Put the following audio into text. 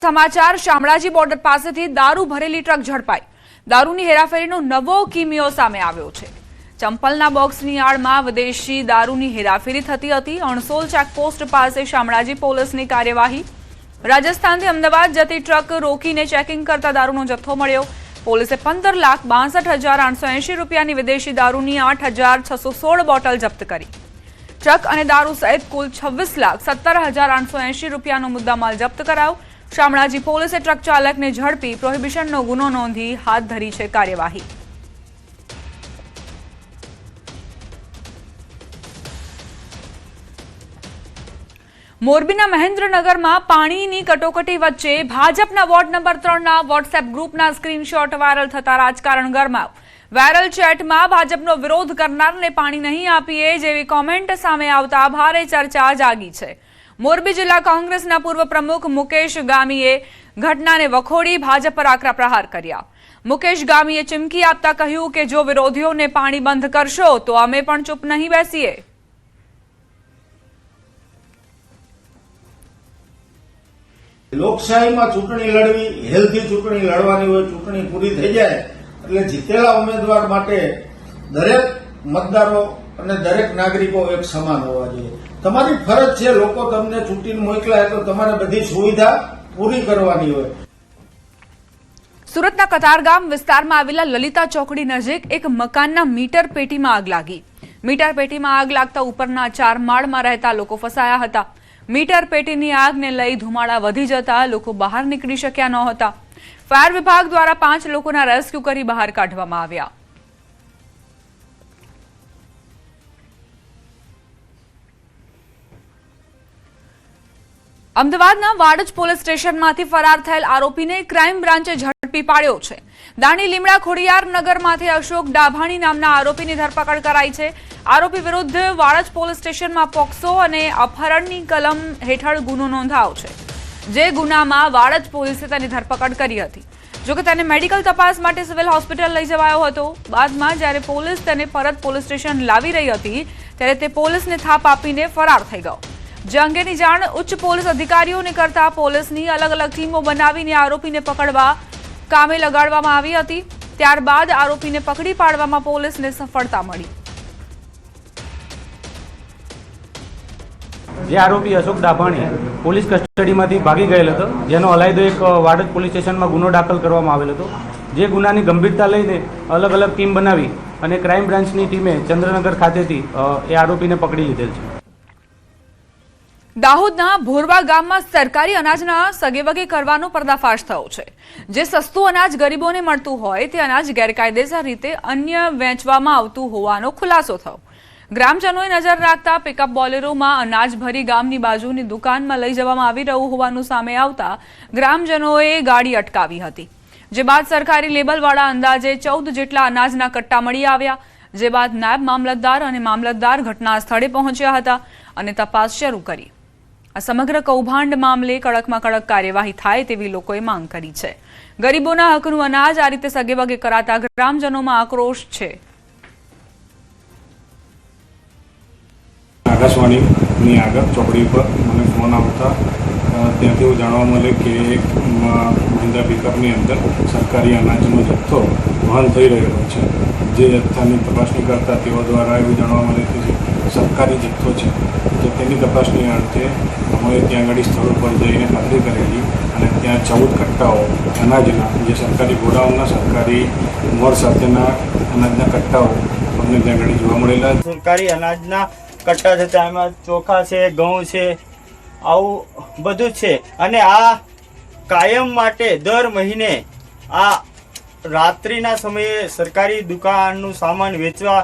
સમાચાર શામળાજી બોર્ડર પાસેથી દારૂ ભરેલી ટ્રક ઝડપાઈ। દારૂની હેરાફેરીનો નવો કિમિયો સામે આવ્યો છે। ચંપલના બોક્સની આડમાં વિદેશી દારૂની હેરાફેરી થતી હતી। અણસોલ ચેકપોસ્ટ પાસે શામળાજી પોલીસની કાર્યવાહી। રાજસ્થાનથી અમદાવાદ જતી ટ્રક રોકીને ચેકિંગ કરતા દારૂનો જથ્થો મળ્યો। પોલીસે 15,62,880 રૂપિયાની વિદેશી દારૂની 8,616 બોટલ જપ્ત કરી। ટ્રક અને દારૂ સહિત કુલ 26,17,880 રૂપિયાનો મુદ્દામાલ જપ્ત કરાયો। શામળાજી પોલીસે ટ્રક ચાલકને ઝડપી પ્રોહિબિશનનો ગુનો નોંધી હાથ ધરી છે કાર્યવાહી। મોરબીના મહેન્દ્રનગરમાં પાણીની કટોકટી વચ્ચે ભાજપના વોર્ડ નંબર 3ના વોટ્સએપ ગ્રુપના સ્ક્રીનશોટ વાયરલ થતા રાજકારણ ગરમાયું। વાયરલ ચેટમાં ભાજપનો વિરોધ કરનારને પાણી નહીં આપીએ જેવી કોમેન્ટ સામે આવતા ભારે ચર્ચા જાગી છે। મોરબી જિલ્લા કોંગ્રેસના પૂર્વ પ્રમુખ મુકેશ ગામીએ ઘટનાને વખોડી ભાજપ પર આકરા પ્રહાર કર્યા। મુકેશ ગામીએ ચીમકી આપતા કહ્યું કે જો વિરોધીઓને પાણી બંધ કરશો તો અમે પણ ચૂપ નહીં બેસીએ। લોકશાહીમાં ચૂંટણી લડવી, હેલ્ધી ચૂંટણી લડવાની હોય, ચૂંટણી પૂરી થઈ જાય એટલે જીતેલા ઉમેદવાર માટે દરેક મતદારો અને દરેક નાગરિકો એક સમાન હોવા જોઈએ। તમારી ફરજ છે, લોકો તમને ચૂંટીને મોકલાય તો તમારે બધી સુવિધા પૂરી કરવાની હોય। સુરતના કતારગામ વિસ્તારમાં આવેલા લલિતા ચોકડી નજીક એક મકાનના મીટર પેટીમાં આગ લાગી। મીટર પેટીમાં આગ લાગતા ઉપરના 4 માળમાં રહેતા લોકો ફસાયા હતા। મીટર પેટીની આગને લઈ ધુમાડા વધી જતા લોકો બહાર નીકળી શક્યા નહોતા। ફાયર વિભાગ દ્વારા 5 લોકોના રેસ્ક્યુ કરી બહાર કાઢવામાં આવ્યા। અમદાવાદના વાડજ પોલીસ સ્ટેશનમાંથી ફરાર થયેલ આરોપીને ક્રાઇમ બ્રાન્ચે ઝડપી પાડ્યો છે। દાણી લીમડા ખોડિયાર નગરમાંથી અશોક ડાભાણી નામના આરોપીની ધરપકડ કરાઈ છે। આરોપી વિરુદ્ધ વાડજ પોલીસ સ્ટેશનમાં પોક્સો અને અપહરણની કલમ હેઠળ ગુનો નોંધાયો છે, જે ગુનામાં વાડજ પોલીસે તેની ધરપકડ કરી હતી। જોકે તેને મેડિકલ તપાસ માટે સિવિલ હોસ્પિટલ લઈ જવાયો હતો। બાદમાં જ્યારે પોલીસ તેને પરત પોલીસ સ્ટેશન લાવી રહી હતી ત્યારે તે પોલીસને થાપ આપીને ફરાર થઈ ગયો। જે અંગેની જાણ ઉચ્ચ પોલીસ અધિકારીઓને કરતા પોલીસની અલગ અલગ ટીમો બનાવીને આરોપીને પકડવા કામે લગાડવામાં આવી હતી। ત્યારબાદ આરોપીને પકડી પાડવામાં પોલીસને સફળતા મળી। જે આરોપી અશોક ડાભાણી પોલીસ કસ્ટડીમાંથી ભાગી ગયેલ હતો, જેનો અલાયદો એક વાડજ પોલીસ સ્ટેશનમાં ગુનો દાખલ કરવામાં આવેલ હતો। જે ગુનાની ગંભીરતા લઈને અલગ અલગ ટીમ બનાવી અને ક્રાઇમ બ્રાન્ચની ટીમે ચંદ્રનગર ખાતેથી એ આરોપીને પકડી લીધેલ છે। દાહોદના ભોરવા ગામમાં સરકારી અનાજના સગેવગે કરવાનો પર્દાફાશ થયો છે। જે સસ્તું અનાજ ગરીબોને મળતું હોય તે અનાજ ગેરકાયદેસર રીતે અન્ય વેચવામાં આવતું હોવાનો ખુલાસો થયો। ગ્રામજનોએ નજર રાખતા પિકઅપ બોલેરોમાં અનાજ ભરી ગામની બાજુની દુકાનમાં લઈ જવામાં આવી રહ્યું હોવાનું સામે આવતા ગ્રામજનોએ ગાડી અટકાવી હતી। જે બાદ સરકારી લેબલવાળા અંદાજે 14 જેટલા અનાજના કટ્ટા મળી આવ્યા। જે બાદ નાયબ મામલતદાર અને મામલતદાર ઘટના સ્થળે પહોંચ્યા હતા અને તપાસ શરૂ કરી। આ સમગ્ર કૌભાંડ મામલે કડકમાં કડક કાર્યવાહી થાય તેવી લોકોએ માંગ કરી છે। ગરીબોના હકનું અનાજ આ રીતે સગેવગે કરાતા ગ્રામજનોમાં આક્રોશ છે। આકાશવાણીની આગળ ચોકડી પર મને ફોન આવતા ત્યાંથી એવું જાણવા મળે કે એક મહિન્દ્રા પિકઅપની અંદર સરકારી અનાજનો જથ્થો વહન થઈ રહ્યો છે। જે જથ્થાની તપાસણી કરતા તેઓ દ્વારા એવું જાણવા મળે કે જે સરકારી જથ્થો છે તો તેની તપાસની અર્થે અમે ત્યાં આગળ સ્થળ પર જઈને ખાતરી કરેલી અને ત્યાં 14 કટ્ટાઓ અનાજના, જે સરકારી ગોડાઉનના સરકારી મોર સાથેના અનાજના કટ્ટાઓ અમને ત્યાં આગળ જોવા મળેલા। સરકારી અનાજના કટ્ટા છે, એમાં ચોખા છે, ઘઉં છે, આવું બધું છે। અને આ કાયમ માટે દર મહિને આ રાત્રિના સમયે સરકારી દુકાનનું સામાન વેચવા